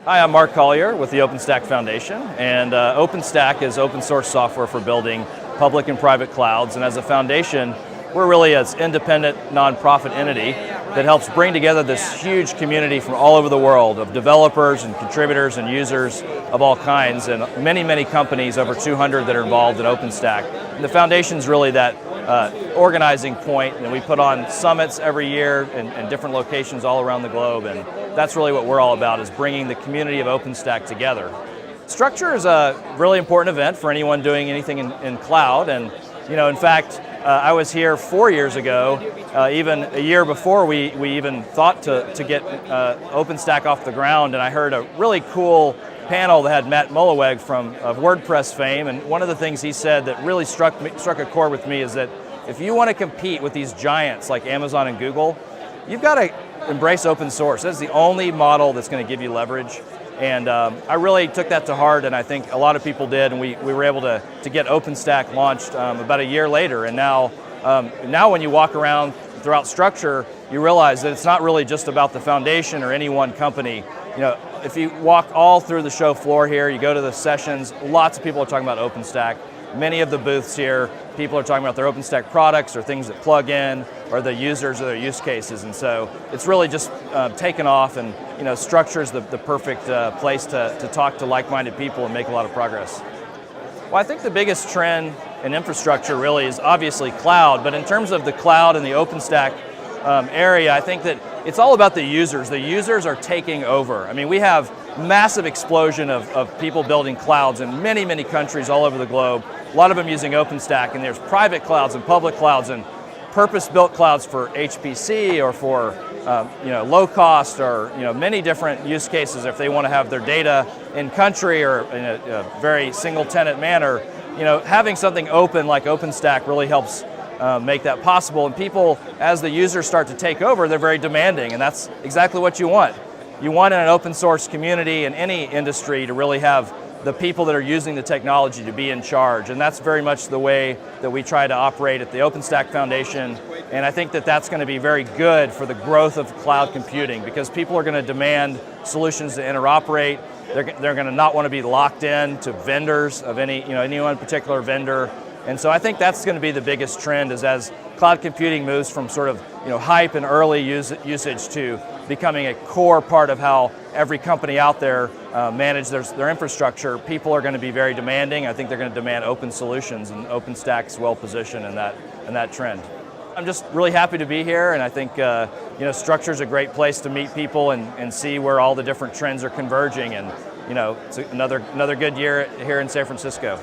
Hi, I'm Mark Collier with the OpenStack Foundation, and OpenStack is open source software for building public and private clouds, and as a foundation, we're really an independent nonprofit entity that helps bring together this huge community from all over the world of developers and contributors and users of all kinds, and many companies, over 200 that are involved in OpenStack. And the foundation's really that organizing point, and we put on summits every year in different locations all around the globe, and that's really what we're all about, is bringing the community of OpenStack together. Structure is a really important event for anyone doing anything in cloud, and in fact, I was here 4 years ago, even a year before we even thought to get OpenStack off the ground, and I heard a really cool panel that had Matt Mullenweg of WordPress fame, and one of the things he said that really struck a chord with me is that if you want to compete with these giants like Amazon and Google, you've got to embrace open source. That's the only model that's going to give you leverage. And I really took that to heart, and I think a lot of people did, and we were able to get OpenStack launched about a year later. And now when you walk around throughout Structure, you realize that it's not really just about the foundation or any one company. If you walk all through the show floor here, you go to the sessions, lots of people are talking about OpenStack. Many of the booths here, people are talking about their OpenStack products or things that plug in, or the users or their use cases, and so it's really just taken off, and Structure is the perfect place to talk to like-minded people and make a lot of progress. Well, I think the biggest trend in infrastructure really is obviously cloud, but in terms of the cloud and the OpenStack area, I think that it's all about the users. The users are taking over. I mean, we have massive explosion of people building clouds in many countries all over the globe. A lot of them using OpenStack, and there's private clouds and public clouds and purpose-built clouds for HPC or for low cost, or many different use cases if they want to have their data in country or in a very single-tenant manner. Having something open like OpenStack really helps make that possible, and people, as the users start to take over, they're very demanding, and that's exactly what you want. You want in an open source community in any industry to really have the people that are using the technology to be in charge, and that's very much the way that we try to operate at the OpenStack Foundation, and I think that that's going to be very good for the growth of cloud computing, because people are going to demand solutions to interoperate. They're going to not want to be locked in to vendors of any one particular vendor. And so I think that's going to be the biggest trend, is as cloud computing moves from sort of hype and early usage to becoming a core part of how every company out there manage their infrastructure, people are going to be very demanding. I think they're going to demand open solutions, and OpenStack's well positioned in that trend. I'm just really happy to be here, and I think Structure's a great place to meet people and see where all the different trends are converging, and it's another good year here in San Francisco.